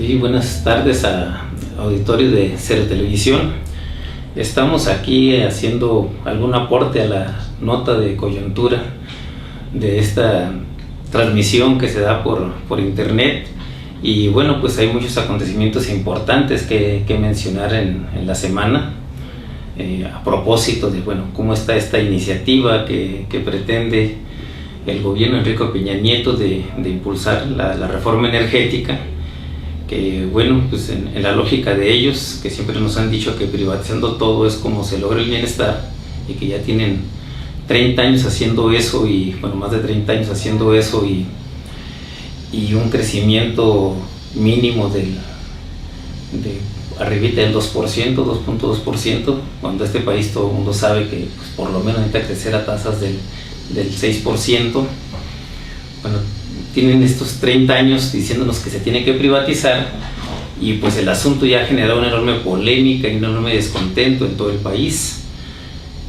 Sí, buenas tardes a auditorio de Cero Televisión. Estamos aquí haciendo algún aporte a la nota de coyuntura de esta transmisión que se da por internet. Y bueno, pues hay muchos acontecimientos importantes que mencionar en la semana, a propósito de cómo está esta iniciativa que pretende el gobierno de Enrique Peña Nieto de impulsar la reforma energética, que pues en la lógica de ellos, que siempre nos han dicho que privatizando todo es como se logra el bienestar, y que ya tienen 30 años haciendo eso, y más de 30 años haciendo eso, y un crecimiento mínimo de arribita del 2%, 2.2%, cuando este país todo el mundo sabe que por lo menos necesita crecer a tasas del 6%. Tienen estos 30 años diciéndonos que se tiene que privatizar, y pues el asunto ya ha generado una enorme polémica y un enorme descontento en todo el país.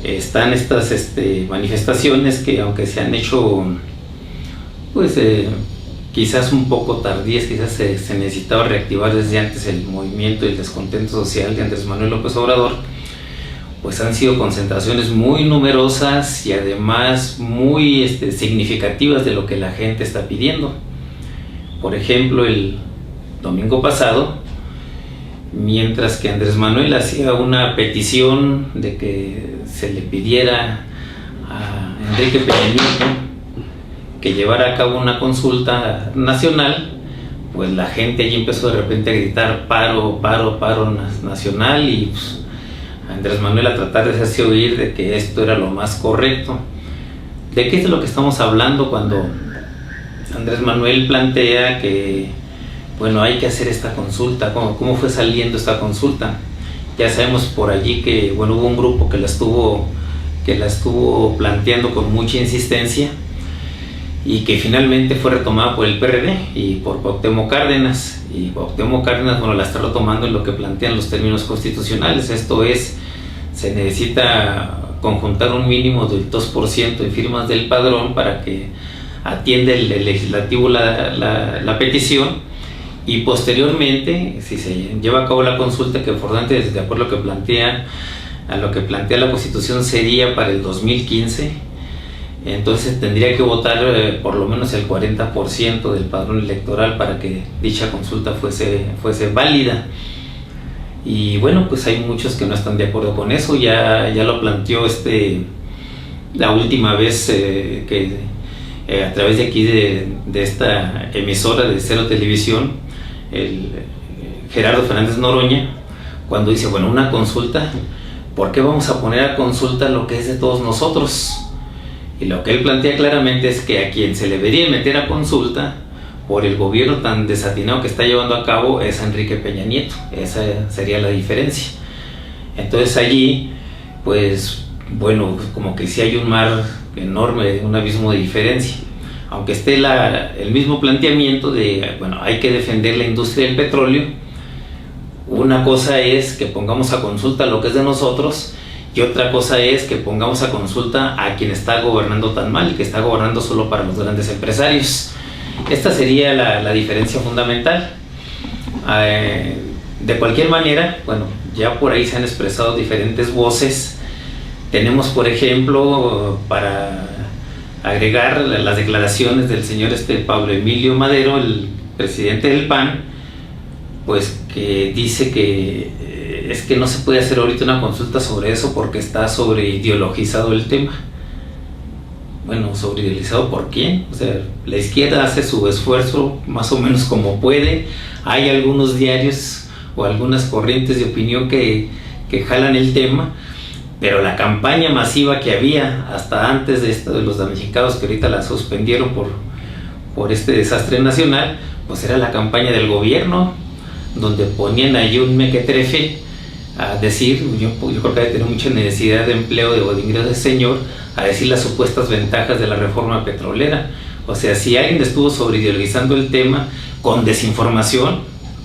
Están estas manifestaciones que, aunque se han hecho quizás un poco tardías, quizás se necesitaba reactivar desde antes el movimiento y el descontento social de Andrés Manuel López Obrador, pues han sido concentraciones muy numerosas y además muy significativas de lo que la gente está pidiendo. Por ejemplo, el domingo pasado, mientras que Andrés Manuel hacía una petición de que se le pidiera a Enrique Peña Nieto que llevara a cabo una consulta nacional, pues la gente allí empezó de repente a gritar paro, paro, paro nacional, y Andrés Manuel a tratar de hacerse oír de que esto era lo más correcto. ¿De qué es de lo que estamos hablando cuando Andrés Manuel plantea que hay que hacer esta consulta? ¿Cómo fue saliendo esta consulta? Ya sabemos por allí que hubo un grupo que la estuvo planteando con mucha insistencia, y que finalmente fue retomada por el PRD y por Cuauhtémoc Cárdenas. Y Cuauhtémoc Cárdenas la está retomando en lo que plantean los términos constitucionales. Esto es, se necesita conjuntar un mínimo del 2% en firmas del padrón para que atienda el legislativo la petición, y posteriormente, si se lleva a cabo la consulta, que afortunadamente, de acuerdo a lo que plantea la Constitución, sería para el 2015, entonces tendría que votar por lo menos el 40% del padrón electoral para que dicha consulta fuese válida. Y pues hay muchos que no están de acuerdo con eso. Ya lo planteó la última vez que a través de aquí de esta emisora de Cero Televisión, el Gerardo Fernández Noroña, cuando dice, una consulta, ¿por qué vamos a poner a consulta lo que es de todos nosotros? Y lo que él plantea claramente es que a quien se le debería meter a consulta por el gobierno tan desatinado que está llevando a cabo es a Enrique Peña Nieto. Esa sería la diferencia. Entonces allí, como que sí hay un mar enorme, un abismo de diferencia. Aunque esté el mismo planteamiento de, hay que defender la industria del petróleo, una cosa es que pongamos a consulta lo que es de nosotros, y otra cosa es que pongamos a consulta a quien está gobernando tan mal y que está gobernando solo para los grandes empresarios. Esta sería la diferencia fundamental. De cualquier manera, ya por ahí se han expresado diferentes voces. Tenemos, por ejemplo, para agregar las declaraciones del señor Pablo Emilio Madero, el presidente del PAN, que dice que es que no se puede hacer ahorita una consulta sobre eso porque está sobreideologizado el tema. ¿Sobreideologizado por quién? La izquierda hace su esfuerzo más o menos como puede. Hay algunos diarios o algunas corrientes de opinión que jalan el tema, pero la campaña masiva que había hasta antes de esto de los damnificados, que ahorita la suspendieron por este desastre nacional, era la campaña del gobierno, donde ponían ahí un mequetrefe a decir, yo creo que hay que tener mucha necesidad de empleo o de ingresos de señor, a decir las supuestas ventajas de la reforma petrolera. Si alguien estuvo sobreideologizando el tema con desinformación,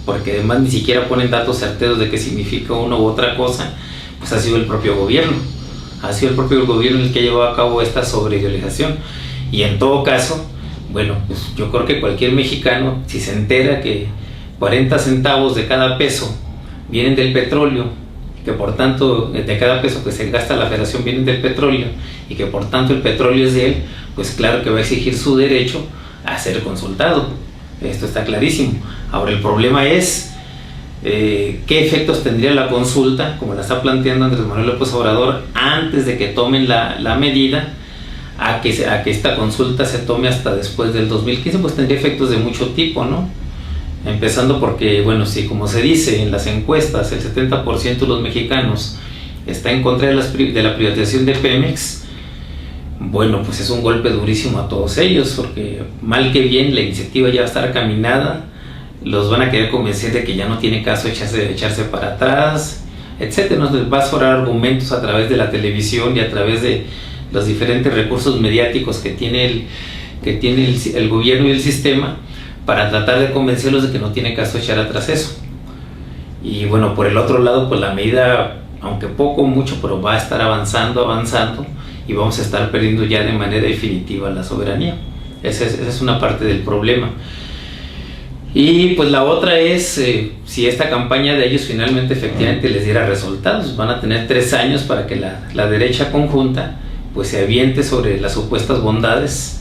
porque además ni siquiera ponen datos certeros de qué significa una u otra cosa, ha sido el propio gobierno. Ha sido el propio gobierno el que ha llevado a cabo esta sobreideologización. Y en todo caso, yo creo que cualquier mexicano, si se entera que 40 centavos de cada peso vienen del petróleo, que por tanto de cada peso que se gasta la federación vienen del petróleo, y que por tanto el petróleo es de él, pues claro que va a exigir su derecho a ser consultado. Esto está clarísimo. Ahora el problema es qué efectos tendría la consulta, como la está planteando Andrés Manuel López Obrador, antes de que tomen la medida, a que esta consulta se tome hasta después del 2015, pues tendría efectos de mucho tipo, ¿no? Empezando porque, bueno, si como se dice en las encuestas, el 70% de los mexicanos está en contra de la privatización de Pemex, bueno, pues es un golpe durísimo a todos ellos, porque mal que bien la iniciativa ya va a estar caminada, los van a querer convencer de que ya no tiene caso echarse para atrás, etcétera. Nos va a sobrar argumentos a través de la televisión y a través de los diferentes recursos mediáticos que tiene el gobierno y el sistema, para tratar de convencerlos de que no tiene caso echar atrás eso. Y bueno, por el otro lado, pues la medida, aunque poco o mucho, pero va a estar avanzando, y vamos a estar perdiendo ya de manera definitiva la soberanía. Esa es una parte del problema. Y pues la otra es, si esta campaña de ellos finalmente efectivamente les diera resultados, van a tener 3 años para que la derecha conjunta pues se aviente sobre las supuestas bondades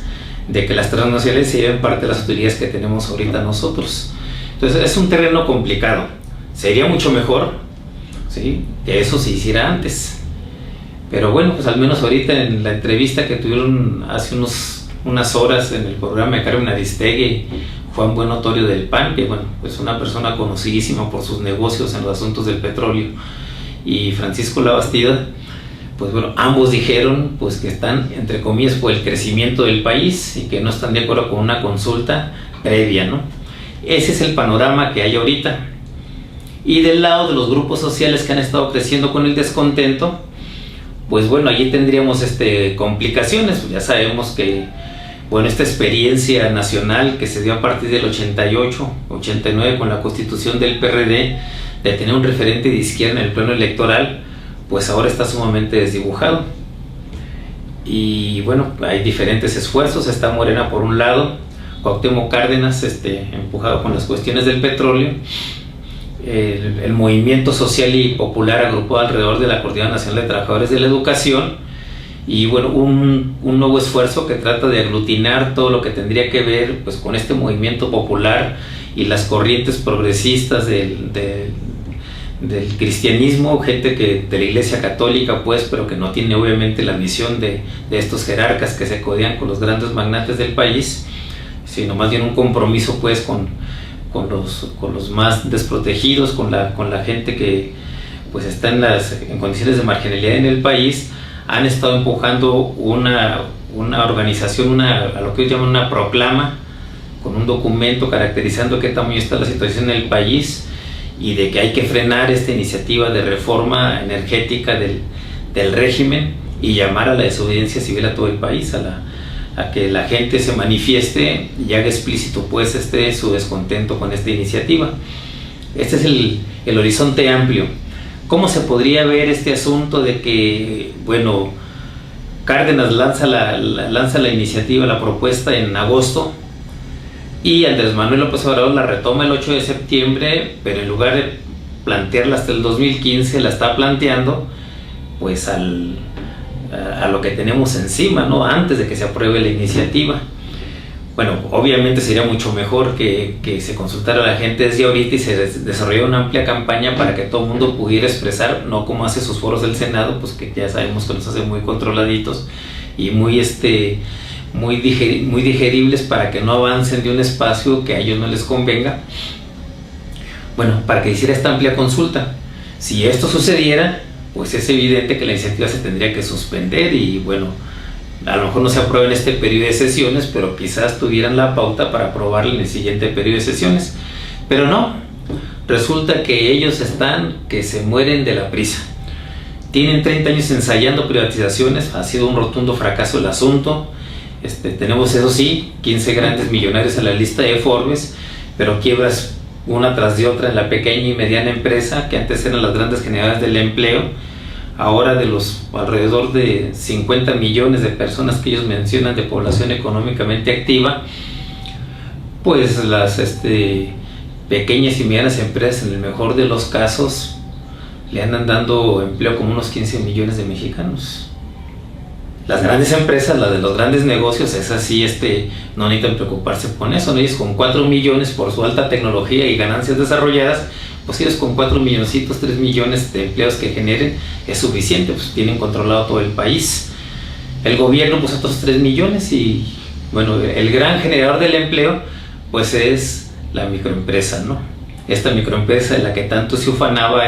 de que las transnacionales se lleven parte de las autoridades que tenemos ahorita nosotros. Entonces es un terreno complicado. Sería mucho mejor, ¿sí?, que eso se hiciera antes. Pero bueno, pues al menos ahorita en la entrevista que tuvieron hace unas horas en el programa de Carmen Aristegui, Juan Buenotorio del PAN, que bueno, pues una persona conocidísima por sus negocios en los asuntos del petróleo, y Francisco Labastida, pues bueno, ambos dijeron pues que están, entre comillas, por el crecimiento del país y que no están de acuerdo con una consulta previa, ¿no? Ese es el panorama que hay ahorita. Y del lado de los grupos sociales que han estado creciendo con el descontento, pues bueno, allí tendríamos complicaciones. Ya sabemos que, bueno, esta experiencia nacional que se dio a partir del 88, 89 con la constitución del PRD, de tener un referente de izquierda en el plano electoral, pues ahora está sumamente desdibujado. Y bueno, hay diferentes esfuerzos. Está Morena por un lado, Cuauhtémoc Cárdenas empujado con las cuestiones del petróleo, el movimiento social y popular agrupado alrededor de la Coordinadora Nacional de Trabajadores de la Educación, y bueno, un nuevo esfuerzo que trata de aglutinar todo lo que tendría que ver pues con este movimiento popular y las corrientes progresistas del cristianismo, gente de la Iglesia Católica, pues, pero que no tiene obviamente la visión de estos jerarcas que se codean con los grandes magnates del país, sino más bien un compromiso pues con los más desprotegidos, con la gente que pues está en condiciones de marginalidad en el país. Han estado empujando una organización, a lo que ellos llaman una proclama, con un documento caracterizando qué tamaño está la situación en el país y de que hay que frenar esta iniciativa de reforma energética del régimen y llamar a la desobediencia civil a todo el país, a que la gente se manifieste y haga explícito pues su descontento con esta iniciativa. Este es el horizonte amplio. ¿Cómo se podría ver este asunto de que, bueno, Cárdenas lanza la iniciativa, la propuesta en agosto, y Andrés Manuel López Obrador la retoma el 8 de septiembre, pero en lugar de plantearla hasta el 2015, la está planteando pues a lo que tenemos encima, ¿no?, antes de que se apruebe la iniciativa? Bueno, obviamente sería mucho mejor que se consultara a la gente desde ahorita y se desarrollara una amplia campaña para que todo el mundo pudiera expresar, no como hace sus foros del Senado, pues que ya sabemos que los hace muy controladitos y muy digeribles para que no avancen de un espacio que a ellos no les convenga. Bueno, para que hiciera esta amplia consulta. Si esto sucediera, pues es evidente que la iniciativa se tendría que suspender y bueno, a lo mejor no se aprueba en este periodo de sesiones, pero quizás tuvieran la pauta para aprobarla en el siguiente periodo de sesiones. Pero no, resulta que ellos que se mueren de la prisa. Tienen 30 años ensayando privatizaciones, ha sido un rotundo fracaso el asunto. Tenemos, eso sí, 15 grandes millonarios en la lista de Forbes, pero quiebras una tras de otra en la pequeña y mediana empresa, que antes eran las grandes generadoras del empleo. Ahora, de los alrededor de 50 millones de personas que ellos mencionan de población económicamente activa, pues pequeñas y medianas empresas, en el mejor de los casos, le andan dando empleo como unos 15 millones de mexicanos. Las grandes empresas, las de los grandes negocios, esas sí no necesitan preocuparse con eso, ¿no? Ellos con 4 millones por su alta tecnología y ganancias desarrolladas, pues ellos con 4 milloncitos, 3 millones de empleos que generen es suficiente, pues tienen controlado todo el país. El gobierno pues otros 3 millones y bueno, el gran generador del empleo pues es la microempresa, ¿no? Esta microempresa de la que tanto se ufanaba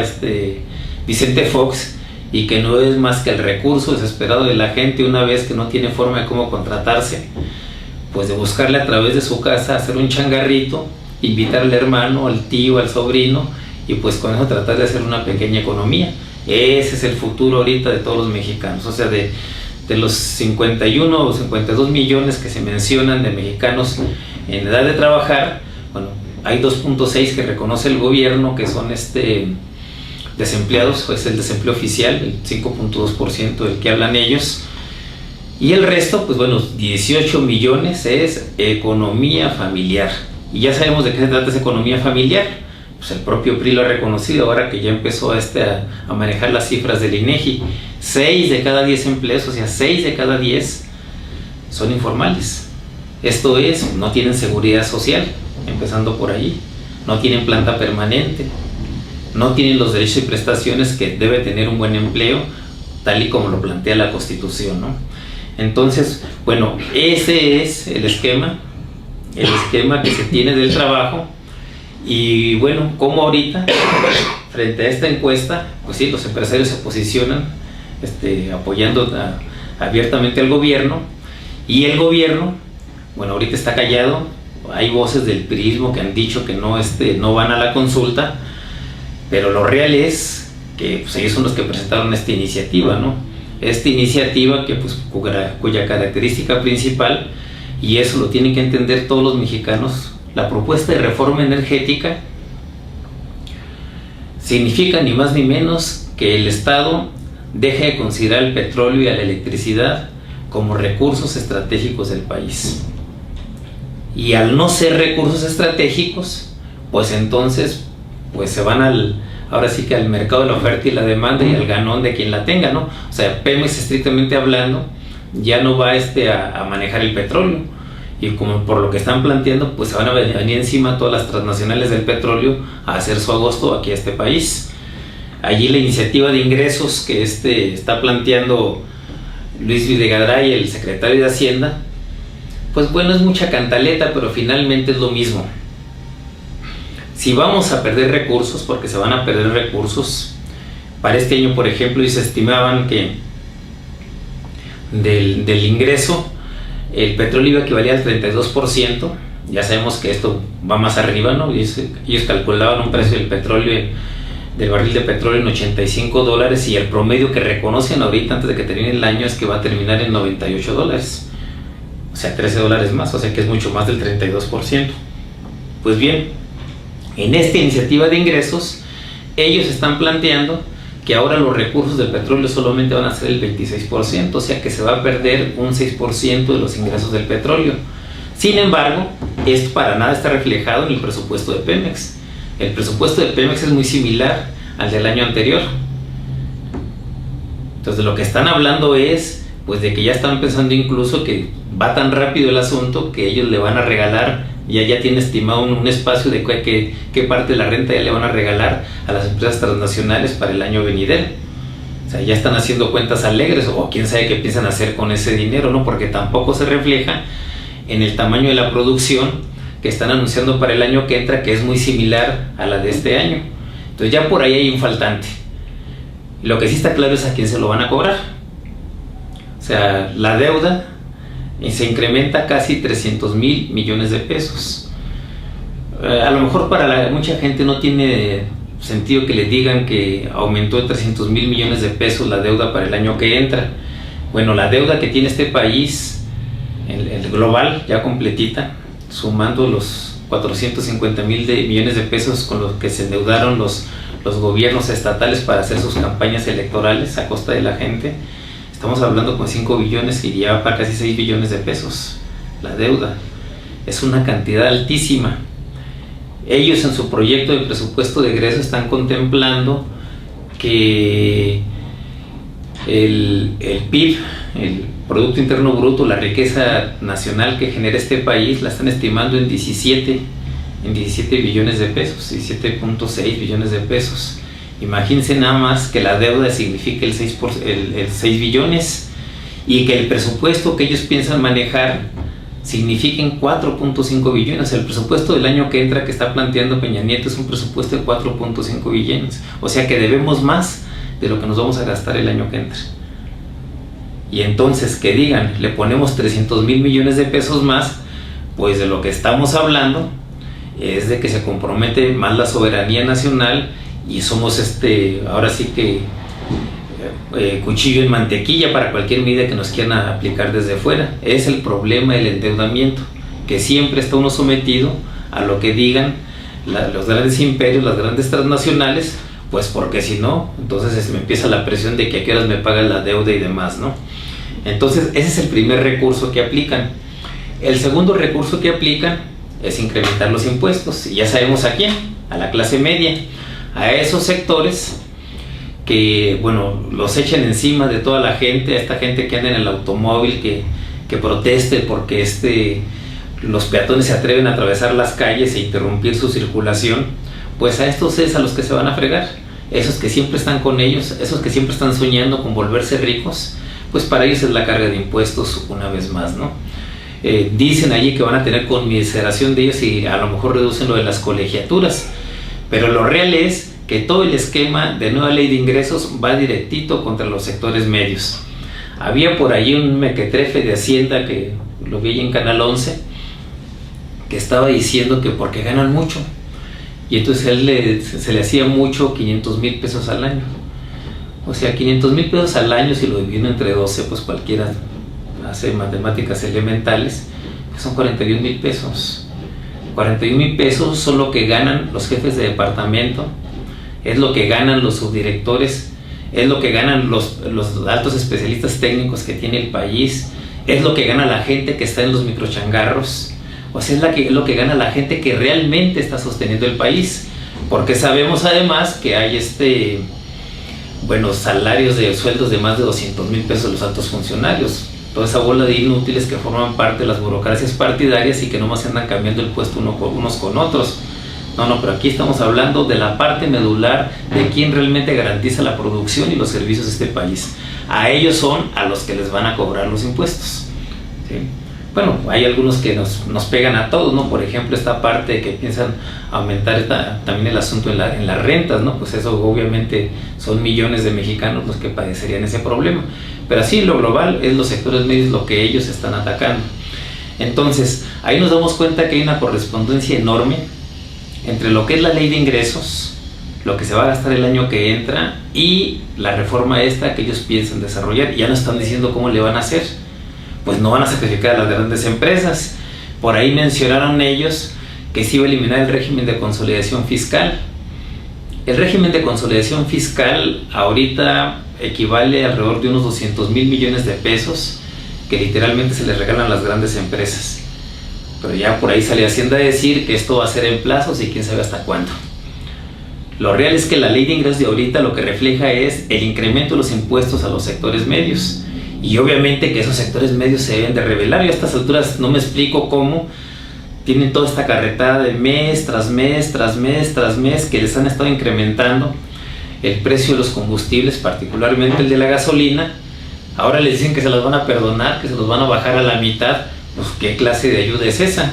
Vicente Fox, y que no es más que el recurso desesperado de la gente una vez que no tiene forma de cómo contratarse, pues de buscarle a través de su casa, hacer un changarrito, invitar al hermano, al tío, al sobrino, y pues con eso tratar de hacer una pequeña economía. Ese es el futuro ahorita de todos los mexicanos, o sea, de los 51 o 52 millones que se mencionan de mexicanos en edad de trabajar, bueno, hay 2.6 que reconoce el gobierno que son desempleados, pues el desempleo oficial, el 5.2% del que hablan ellos, y el resto, pues bueno, 18 millones es economía familiar, y ya sabemos de qué se trata esa economía familiar, pues el propio PRI lo ha reconocido ahora que ya empezó a manejar las cifras del INEGI. 6 de cada 10 empleos, o sea, 6 de cada 10 son informales. Esto es, no tienen seguridad social, empezando por ahí, no tienen planta permanente, no tienen los derechos y prestaciones que debe tener un buen empleo, tal y como lo plantea la Constitución, ¿no? Entonces, bueno, ese es el esquema que se tiene del trabajo. Y bueno, como ahorita, frente a esta encuesta, pues sí, los empresarios se posicionan apoyando abiertamente al gobierno, y el gobierno, bueno, ahorita está callado. Hay voces del priismo que han dicho que no van a la consulta, pero lo real es que pues, ellos son los que presentaron esta iniciativa, ¿no? Esta iniciativa que pues cuya característica principal, y eso lo tienen que entender todos los mexicanos, la propuesta de reforma energética significa ni más ni menos que el Estado deje de considerar el petróleo y a la electricidad como recursos estratégicos del país. Y al no ser recursos estratégicos, pues entonces pues se van ahora sí que al mercado de la oferta y la demanda y al ganón de quien la tenga, ¿no? O sea, Pemex, estrictamente hablando, ya no va a manejar el petróleo, y como por lo que están planteando, pues se van a venir encima todas las transnacionales del petróleo a hacer su agosto aquí a este país. Allí la iniciativa de ingresos que está planteando Luis Videgaray, el secretario de Hacienda, pues bueno, es mucha cantaleta, pero finalmente es lo mismo. Si vamos a perder recursos, porque se van a perder recursos, para este año, por ejemplo, y se estimaban que del ingreso, el petróleo iba a equivaler al 32%, ya sabemos que esto va más arriba, ¿no? Ellos calculaban un precio del petróleo, del barril de petróleo, en $85, y el promedio que reconocen ahorita antes de que termine el año es que va a terminar en $98, o sea, $13 más, o sea que es mucho más del 32%. Pues bien, en esta iniciativa de ingresos, ellos están planteando que ahora los recursos del petróleo solamente van a ser el 26%, o sea que se va a perder un 6% de los ingresos del petróleo. Sin embargo, esto para nada está reflejado en el presupuesto de Pemex. El presupuesto de Pemex es muy similar al del año anterior. Entonces, lo que están hablando es pues de que ya están pensando incluso que va tan rápido el asunto que ellos le van a regalar, ya tiene estimado un espacio de qué parte de la renta ya le van a regalar a las empresas transnacionales para el año venidero. O sea, ya están haciendo cuentas alegres, o quién sabe qué piensan hacer con ese dinero, ¿no? Porque tampoco se refleja en el tamaño de la producción que están anunciando para el año que entra, que es muy similar a la de este año. Entonces ya por ahí hay un faltante. Lo que sí está claro es a quién se lo van a cobrar. O sea, la deuda se incrementa casi 300,000 millones de pesos. A lo mejor para mucha gente no tiene sentido que le digan que aumentó de 300,000 millones de pesos la deuda para el año que entra. Bueno, la deuda que tiene este país, el global, ya completita, sumando los 450,000 millones de pesos con los que se endeudaron los gobiernos estatales para hacer sus campañas electorales a costa de la gente, estamos hablando con 5 billones y ya va para casi 6 billones de pesos la deuda. Es una cantidad altísima. Ellos en su proyecto de presupuesto de egreso están contemplando que el PIB, el Producto Interno Bruto, la riqueza nacional que genera este país, la están estimando en 17 billones de pesos, 17.6 billones de pesos. Imagínense nada más que la deuda significa el 6 billones y que el presupuesto que ellos piensan manejar signifiquen 4.5 billones. El presupuesto del año que entra que está planteando Peña Nieto es un presupuesto de 4.5 billones. O sea que debemos más de lo que nos vamos a gastar el año que entra. Y entonces que digan, le ponemos 300,000 millones de pesos más, pues de lo que estamos hablando es de que se compromete más la soberanía nacional y somos ahora sí que cuchillo en mantequilla para cualquier medida que nos quieran aplicar desde fuera. Es el problema del endeudamiento, que siempre está uno sometido a lo que digan los grandes imperios, las grandes transnacionales, pues porque si no, entonces me empieza la presión de que a qué horas me pagan la deuda y demás, ¿no? Entonces ese es el primer recurso que aplican. El segundo recurso que aplican es incrementar los impuestos, y ya sabemos a quién, a la clase media, a esos sectores que, bueno, los echan encima de toda la gente, a esta gente que anda en el automóvil, que proteste porque los peatones se atreven a atravesar las calles e interrumpir su circulación. Pues a estos es a los que se van a fregar, esos que siempre están con ellos, esos que siempre están soñando con volverse ricos, pues para ellos es la carga de impuestos una vez más, ¿no? Dicen allí que van a tener conmiseración de ellos y a lo mejor reducen lo de las colegiaturas, pero lo real es que todo el esquema de nueva ley de ingresos va directito contra los sectores medios. Había por ahí un mequetrefe de Hacienda que lo vi en Canal 11, que estaba diciendo que porque ganan mucho, y entonces a él se le hacía mucho 500,000 pesos al año. O sea, 500,000 pesos al año, si lo dividen entre 12, pues cualquiera hace matemáticas elementales, que son 41,000 pesos. 41,000 pesos son lo que ganan los jefes de departamento, es lo que ganan los subdirectores, es lo que ganan los altos especialistas técnicos que tiene el país, es lo que gana la gente que está en los microchangarros. O sea, es lo que gana la gente que realmente está sosteniendo el país, porque sabemos además que hay salarios de sueldos de más de 200,000 pesos de los altos funcionarios, toda esa bola de inútiles que forman parte de las burocracias partidarias y que nomás se andan cambiando el puesto unos con otros. No, pero aquí estamos hablando de la parte medular de quien realmente garantiza la producción y los servicios de este país. A ellos son a los que les van a cobrar los impuestos, ¿sí? Bueno, hay algunos que nos pegan a todos, ¿no? Por ejemplo, esta parte que piensan aumentar también el asunto en las rentas, ¿no? Pues eso obviamente son millones de mexicanos los que padecerían ese problema. Pero así en lo global es los sectores medios lo que ellos están atacando. Entonces, ahí nos damos cuenta que hay una correspondencia enorme entre lo que es la ley de ingresos, lo que se va a gastar el año que entra, y la reforma esta que ellos piensan desarrollar. Ya nos están diciendo cómo le van a hacer. Pues no van a sacrificar a las grandes empresas. Por ahí mencionaron ellos que se iba a eliminar el régimen de consolidación fiscal. El régimen de consolidación fiscal ahorita equivale a alrededor de unos 200,000 millones de pesos que literalmente se les regalan a las grandes empresas. Pero ya por ahí sale Hacienda a decir que esto va a ser en plazos y quién sabe hasta cuándo. Lo real es que la ley de ingresos de ahorita lo que refleja es el incremento de los impuestos a los sectores medios. Y obviamente que esos sectores medios se deben de revelar. Yo a estas alturas no me explico cómo tienen toda esta carretada de mes tras mes, tras mes, tras mes, que les han estado incrementando el precio de los combustibles, particularmente el de la gasolina. Ahora les dicen que se los van a perdonar, que se los van a bajar a la mitad. Pues ¿qué clase de ayuda es esa?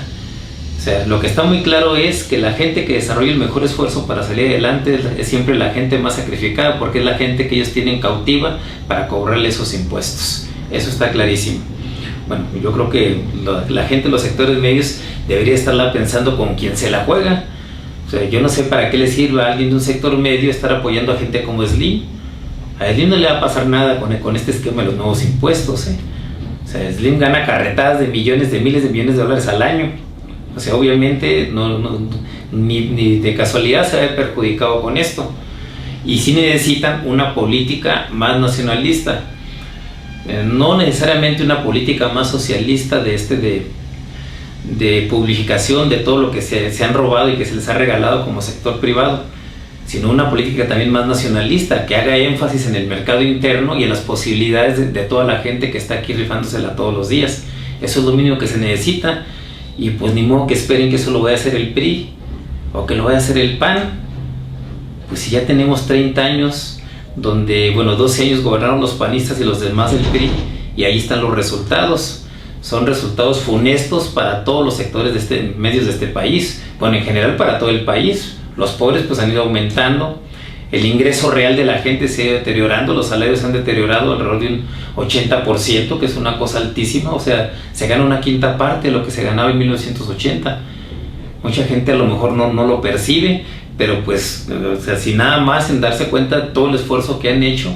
O sea, lo que está muy claro es que la gente que desarrolla el mejor esfuerzo para salir adelante es siempre la gente más sacrificada, porque es la gente que ellos tienen cautiva para cobrarle esos impuestos. Eso está clarísimo. Bueno, yo creo que la gente de los sectores medios debería estarla pensando con quién se la juega. O sea, yo no sé para qué le sirve a alguien de un sector medio estar apoyando a gente como Slim. A Slim no le va a pasar nada con este esquema de los nuevos impuestos, ¿eh? O sea, Slim gana carretadas de millones, de miles de millones de dólares al año. O sea, obviamente ni de casualidad se ha perjudicado con esto. Y sí necesitan una política más nacionalista. No necesariamente una política más socialista de de publicación de todo lo que se han robado y que se les ha regalado como sector privado, sino una política también más nacionalista, que haga énfasis en el mercado interno y en las posibilidades de toda la gente que está aquí rifándosela todos los días. Eso es lo mínimo que se necesita, y pues ni modo que esperen que eso lo vaya a hacer el PRI o que lo vaya a hacer el PAN. Pues si ya tenemos 30 años donde, 12 años gobernaron los panistas y los demás del PRI, y ahí están los resultados. Son resultados funestos para todos los sectores medios de este país, en general para todo el país. Los pobres pues han ido aumentando, el ingreso real de la gente se ha ido deteriorando, los salarios se han deteriorado alrededor de un 80%, que es una cosa altísima. O sea, se gana una quinta parte de lo que se ganaba en 1980. Mucha gente a lo mejor no lo percibe, pero pues, sin nada más en darse cuenta de todo el esfuerzo que han hecho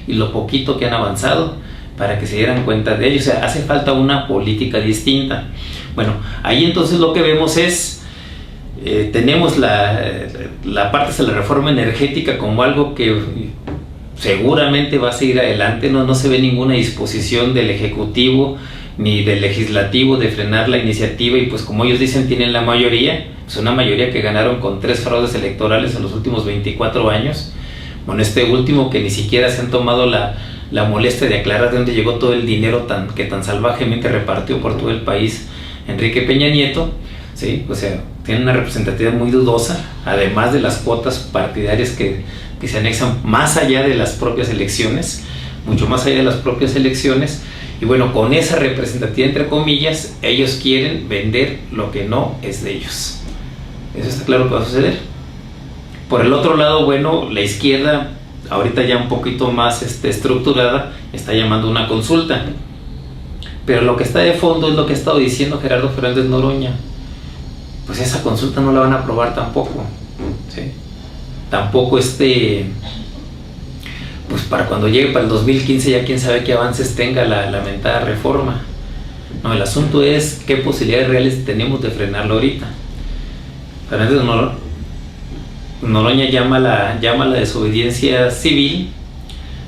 y lo poquito que han avanzado, para que se dieran cuenta de ello. O sea, hace falta una política distinta. Ahí entonces lo que vemos es, tenemos la parte de la reforma energética como algo que seguramente va a seguir adelante. No se ve ninguna disposición del Ejecutivo ni del Legislativo de frenar la iniciativa, y pues como ellos dicen tienen la mayoría, es una mayoría que ganaron con 3 fraudes electorales en los últimos 24 años. Este último, que ni siquiera se han tomado la molestia de aclarar de dónde llegó todo el dinero que tan salvajemente repartió por todo el país Enrique Peña Nieto, ¿sí? O sea, tiene una representatividad muy dudosa, además de las cuotas partidarias que se anexan más allá de las propias elecciones, mucho más allá de las propias elecciones. Y con esa representatividad, entre comillas, ellos quieren vender lo que no es de ellos. Eso está claro que va a suceder. Por el otro lado, la izquierda, ahorita ya un poquito más estructurada, está llamando una consulta. Pero lo que está de fondo es lo que ha estado diciendo Gerardo Fernández Noroña. Pues esa consulta no la van a aprobar tampoco, ¿sí? Tampoco pues para cuando llegue para el 2015 ya quién sabe qué avances tenga la lamentada reforma. No, el asunto es qué posibilidades reales tenemos de frenarlo ahorita. Fernández Noroña llama la desobediencia civil,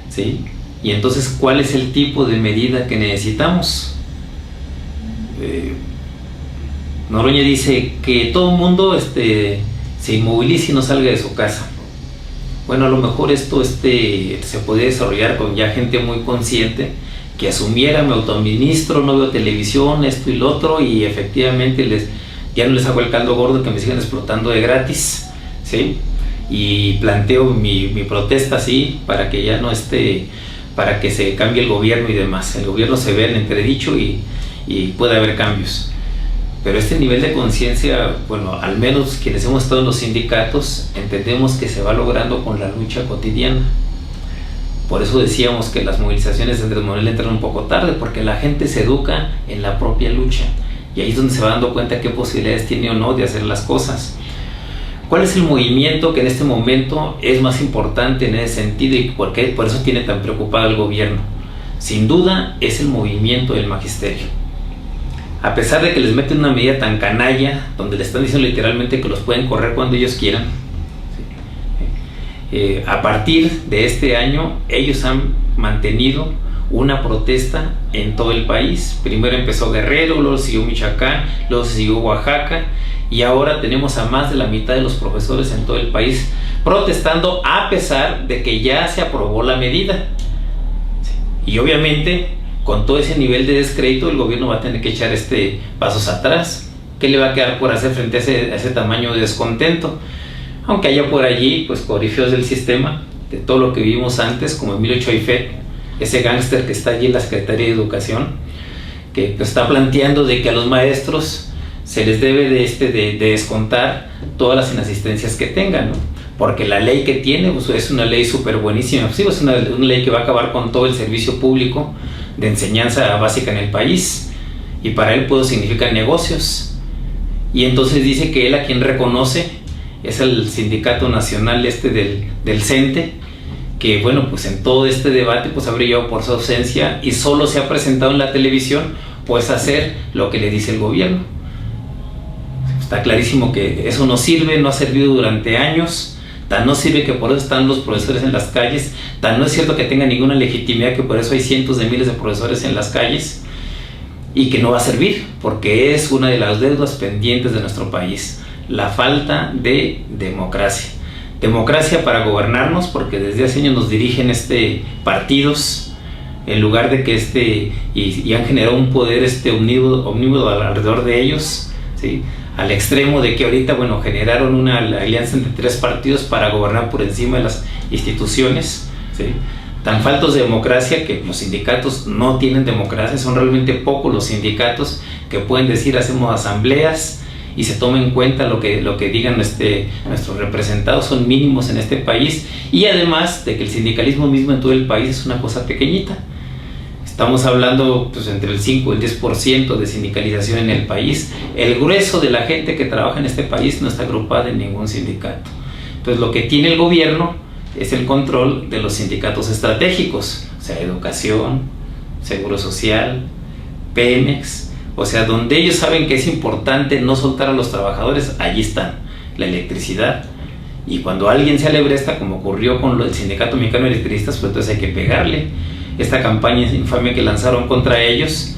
¿sí? Y entonces, ¿cuál es el tipo de medida que necesitamos? Noroña dice que todo el mundo se inmovilice y no salga de su casa. A lo mejor esto se podría desarrollar con ya gente muy consciente, que asumiera: me autoadministro, no veo televisión, esto y lo otro, y efectivamente ya no les hago el caldo gordo que me sigan explotando de gratis, ¿sí? Y planteo mi protesta así, para que ya no para que se cambie el gobierno y demás. El gobierno se vea en entredicho y puede haber cambios. Pero este nivel de conciencia, al menos quienes hemos estado en los sindicatos, entendemos que se va logrando con la lucha cotidiana. Por eso decíamos que las movilizaciones de Andrés Manuel entran un poco tarde, porque la gente se educa en la propia lucha, y ahí es donde se va dando cuenta qué posibilidades tiene o no de hacer las cosas. ¿Cuál es el movimiento que en este momento es más importante en ese sentido, y por eso tiene tan preocupado el gobierno? Sin duda es el movimiento del magisterio. A pesar de que les meten una medida tan canalla, donde le están diciendo literalmente que los pueden correr cuando ellos quieran, a partir de este año ellos han mantenido una protesta en todo el país. Primero empezó Guerrero, luego siguió Michoacán, luego siguió Oaxaca, y ahora tenemos a más de la mitad de los profesores en todo el país protestando, a pesar de que ya se aprobó la medida. Y obviamente, con todo ese nivel de descrédito, el gobierno va a tener que echar pasos atrás. ¿Qué le va a quedar por hacer frente a ese tamaño de descontento? Aunque haya por allí pues corifeos del sistema, de todo lo que vivimos antes, como Emilio Choifet, ese gángster que está allí en la Secretaría de Educación, que pues está planteando de que a los maestros se les debe de descontar todas las inasistencias que tengan, ¿no? Porque la ley que tiene pues, es una ley súper buenísima. Sí, es una ley que va a acabar con todo el servicio público de enseñanza básica en el país, y para él pues significa negocios. Y entonces dice que él, a quien reconoce, es el sindicato nacional del CENTE, que pues en todo este debate pues ha brillado por su ausencia, y solo se ha presentado en la televisión pues hacer lo que le dice el gobierno. Está clarísimo que eso no sirve, no ha servido durante años. Tan no sirve que por eso están los profesores en las calles, tan no es cierto que tenga ninguna legitimidad que por eso hay cientos de miles de profesores en las calles. y que no va a servir, porque es una de las deudas pendientes de nuestro país, la falta de democracia. Democracia para gobernarnos, porque desde hace años nos dirigen partidos, en lugar de que y han generado un poder omnímodo alrededor de ellos, ¿sí? Al extremo de que ahorita, bueno, generaron una alianza entre 3 partidos para gobernar por encima de las instituciones, ¿sí? Tan faltos de democracia que los sindicatos no tienen democracia, son realmente pocos los sindicatos que pueden decir hacemos asambleas y se toma en cuenta lo que digan nuestros representados, son mínimos en este país, y además de que el sindicalismo mismo en todo el país es una cosa pequeñita. Estamos hablando pues entre el 5 y el 10% de sindicalización en el país. El grueso de la gente que trabaja en este país no está agrupada en ningún sindicato. Entonces lo que tiene el gobierno es el control de los sindicatos estratégicos, o sea, educación, seguro social, Pemex, o sea, donde ellos saben que es importante no soltar a los trabajadores, allí están, la electricidad. Y cuando alguien se alebresta, como ocurrió con el Sindicato Mexicano de Electricistas, pues entonces hay que pegarle. Esta campaña infame que lanzaron contra ellos,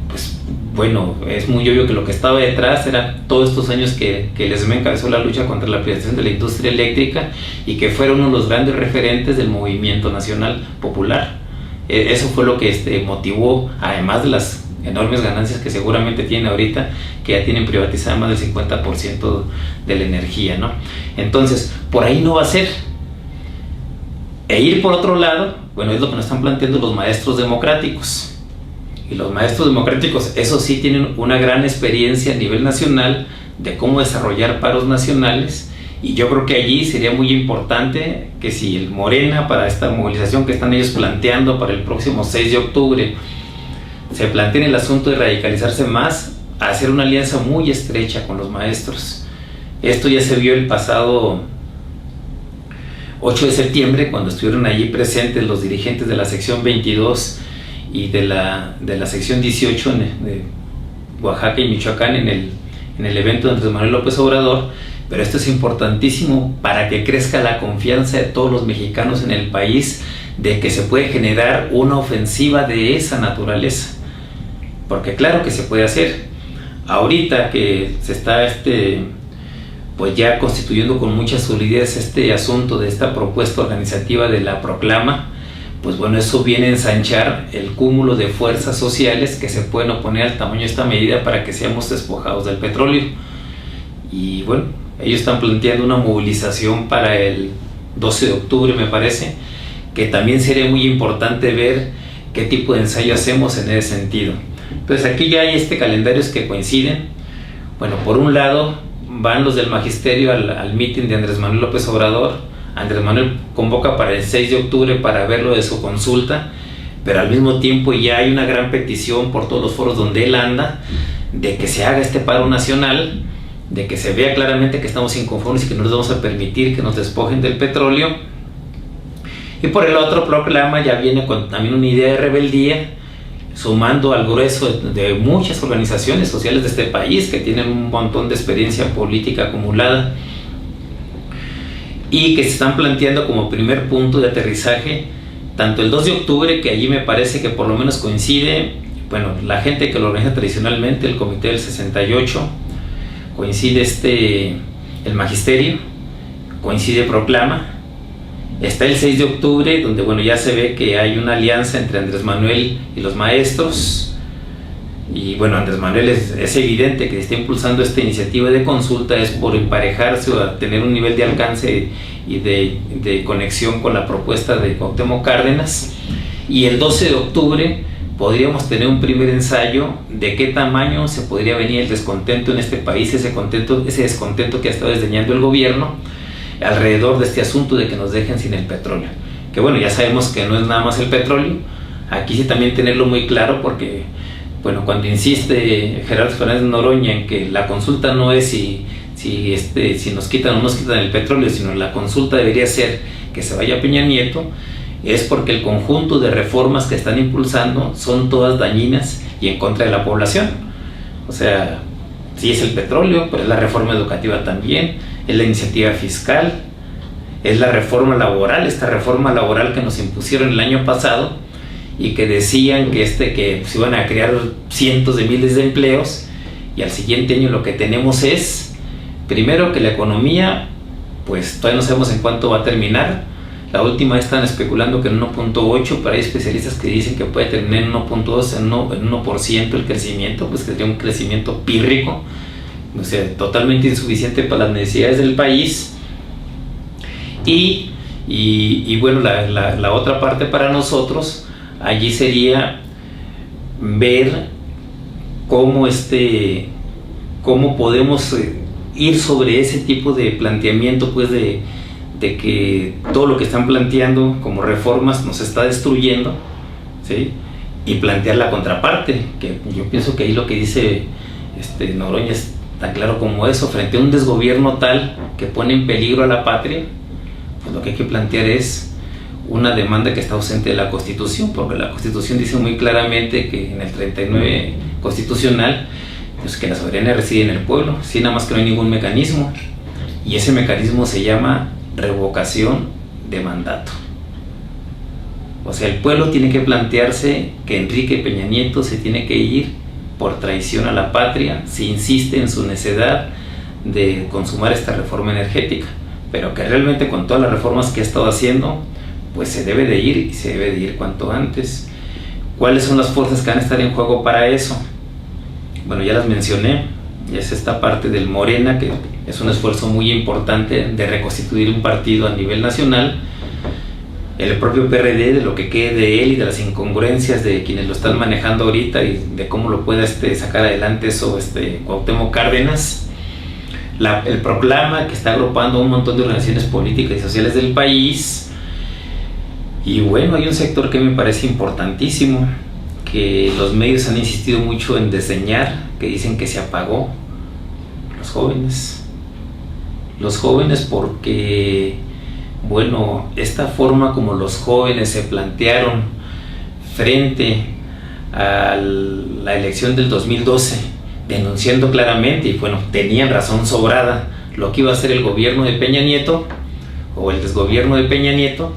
pues bueno, es muy obvio que lo que estaba detrás era todos estos años que el SME encabezó la lucha contra la privatización de la industria eléctrica y que fueron uno de los grandes referentes del movimiento nacional popular. Eso fue lo que motivó, además de las enormes ganancias que seguramente tienen ahorita, que ya tienen privatizada más del 50% de la energía, ¿no? Entonces, por ahí no va a ser. E ir por otro lado, bueno, es lo que nos están planteando los maestros democráticos. Y los maestros democráticos, eso sí, tienen una gran experiencia a nivel nacional de cómo desarrollar paros nacionales, y yo creo que allí sería muy importante que si el Morena, para esta movilización que están ellos planteando para el próximo 6 de octubre, se planteen el asunto de radicalizarse más, a hacer una alianza muy estrecha con los maestros. Esto ya se vio el pasado 8 de septiembre, cuando estuvieron allí presentes los dirigentes de la sección 22 y de la sección 18 de Oaxaca y Michoacán en el evento de Andrés Manuel López Obrador. Pero esto es importantísimo para que crezca la confianza de todos los mexicanos en el país de que se puede generar una ofensiva de esa naturaleza, porque claro que se puede hacer. Ahorita que se está pues ya constituyendo con mucha solidez este asunto de esta propuesta organizativa de la proclama, pues bueno, eso viene a ensanchar el cúmulo de fuerzas sociales que se pueden oponer al tamaño de esta medida para que seamos despojados del petróleo. Y bueno, ellos están planteando una movilización para el 12 de octubre, me parece, que también sería muy importante ver qué tipo de ensayo hacemos en ese sentido. Entonces aquí ya hay calendarios que coinciden. Bueno, por un lado van los del magisterio al mitin de Andrés Manuel López Obrador. Andrés Manuel convoca para el 6 de octubre para ver lo de su consulta, pero al mismo tiempo ya hay una gran petición por todos los foros donde él anda de que se haga este paro nacional, de que se vea claramente que estamos inconformes y que no les vamos a permitir que nos despojen del petróleo. Y por el otro proclama ya viene con también una idea de rebeldía, sumando al grueso de muchas organizaciones sociales de este país que tienen un montón de experiencia política acumulada y que se están planteando como primer punto de aterrizaje tanto el 2 de octubre, que allí me parece que por lo menos coincide, bueno, la gente que lo organiza tradicionalmente, el Comité del 68, coincide el magisterio, coincide proclama. Está el 6 de octubre, donde bueno, ya se ve que hay una alianza entre Andrés Manuel y los maestros. Y bueno, Andrés Manuel es evidente que está impulsando esta iniciativa de consulta es por emparejarse o tener un nivel de alcance y de conexión con la propuesta de Cuauhtémoc Cárdenas. Y el 12 de octubre podríamos tener un primer ensayo de qué tamaño se podría venir el descontento en este país, ese descontento que ha estado desdeñando el gobierno alrededor de este asunto de que nos dejen sin el petróleo. Que bueno, ya sabemos que no es nada más el petróleo. Aquí sí también tenerlo muy claro, porque bueno, cuando insiste Gerardo Fernández Noroña en que la consulta no es si nos quitan o no nos quitan el petróleo, sino la consulta debería ser que se vaya Peña Nieto, es porque el conjunto de reformas que están impulsando son todas dañinas y en contra de la población. O sea, sí es el petróleo, pero es la reforma educativa también, es la iniciativa fiscal, es la reforma laboral, esta reforma laboral que nos impusieron el año pasado y que decían que se iban a crear cientos de miles de empleos, y al siguiente año lo que tenemos es, primero, que la economía, pues todavía no sabemos en cuánto va a terminar. La última vez están especulando que en 1.8, pero hay especialistas que dicen que puede terminar en 1.2, en 1% el crecimiento, pues que sería un crecimiento pírrico, o sea, totalmente insuficiente para las necesidades del país. Y bueno, la otra parte para nosotros allí sería ver cómo podemos ir sobre ese tipo de planteamiento, pues de que todo lo que están planteando como reformas nos está destruyendo, ¿sí? Y plantear la contraparte, que yo pienso que ahí lo que dice Noroña está claro como eso, frente a un desgobierno tal que pone en peligro a la patria, pues lo que hay que plantear es una demanda que está ausente de la Constitución, porque la Constitución dice muy claramente que en el 39 constitucional, pues que la soberanía reside en el pueblo, sí, nada más que no hay ningún mecanismo, y ese mecanismo se llama revocación de mandato. O sea, el pueblo tiene que plantearse que Enrique Peña Nieto se tiene que ir por traición a la patria si insiste en su necedad de consumar esta reforma energética, pero que realmente con todas las reformas que ha estado haciendo, pues se debe de ir, y se debe de ir cuanto antes. ¿Cuáles son las fuerzas que van a estar en juego para eso? Bueno, ya las mencioné. Y es esta parte del Morena, que es un esfuerzo muy importante de reconstituir un partido a nivel nacional. El propio PRD, de lo que quede de él y de las incongruencias de quienes lo están manejando ahorita y de cómo lo pueda sacar adelante eso Cuauhtémoc Cárdenas. El Proclama, que está agrupando un montón de organizaciones políticas y sociales del país. Y bueno, hay un sector que me parece importantísimo, que los medios han insistido mucho en desdeñar, que dicen que se apagó: los jóvenes. Los jóvenes, porque, bueno, esta forma como los jóvenes se plantearon frente a la elección del 2012, denunciando claramente, y bueno, tenían razón sobrada, lo que iba a hacer el gobierno de Peña Nieto, o el desgobierno de Peña Nieto,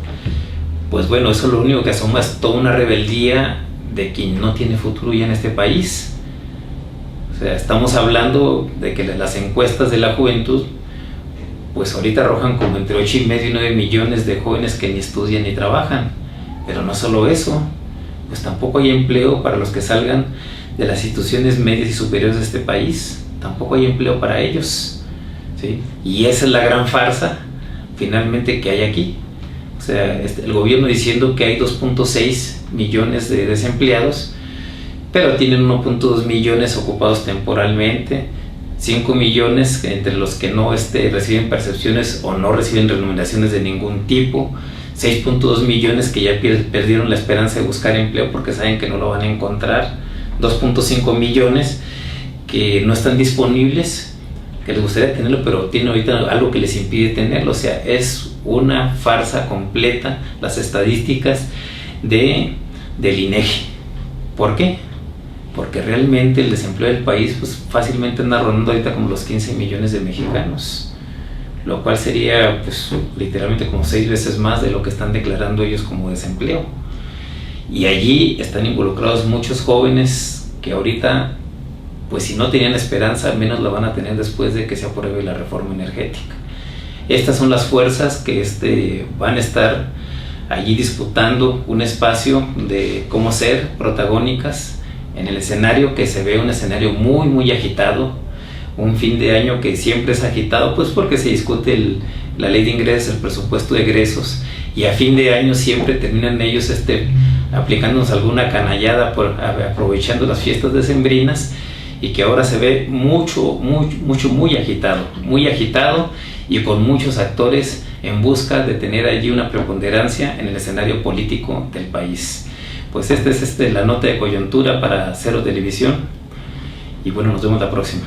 pues bueno, eso lo único que asoma es toda una rebeldía de quien no tiene futuro ya en este país. O sea, estamos hablando de que las encuestas de la juventud, pues ahorita arrojan como entre 8,5 y 9 millones de jóvenes que ni estudian ni trabajan. Pero no solo eso, pues tampoco hay empleo para los que salgan de las instituciones medias y superiores de este país. Tampoco hay empleo para ellos, ¿sí? Y esa es la gran farsa, finalmente, que hay aquí. O sea, el gobierno diciendo que hay 2.6 millones de desempleados, pero tienen 1.2 millones ocupados temporalmente, 5 millones entre los que no reciben percepciones o no reciben remuneraciones de ningún tipo, 6.2 millones que ya perdieron la esperanza de buscar empleo porque saben que no lo van a encontrar, 2.5 millones que no están disponibles, que les gustaría tenerlo, pero tienen ahorita algo que les impide tenerlo. O sea, es una farsa completa las estadísticas del INEGI. ¿Por qué? Porque realmente el desempleo del país, pues fácilmente anda rondando ahorita como los 15 millones de mexicanos, lo cual sería pues literalmente como 6 veces más de lo que están declarando ellos como desempleo. Y allí están involucrados muchos jóvenes que ahorita, pues si no tenían esperanza, al menos la van a tener después de que se apruebe la reforma energética. Estas son las fuerzas que van a estar allí disputando un espacio de cómo ser protagónicas en el escenario, que se ve un escenario muy muy agitado, un fin de año que siempre es agitado, pues porque se discute la ley de ingresos, el presupuesto de egresos, y a fin de año siempre terminan ellos aplicándonos alguna canallada aprovechando las fiestas decembrinas, y que ahora se ve muy agitado y con muchos actores en busca de tener allí una preponderancia en el escenario político del país. Pues esta es la nota de coyuntura para Cero Televisión, y bueno, nos vemos la próxima.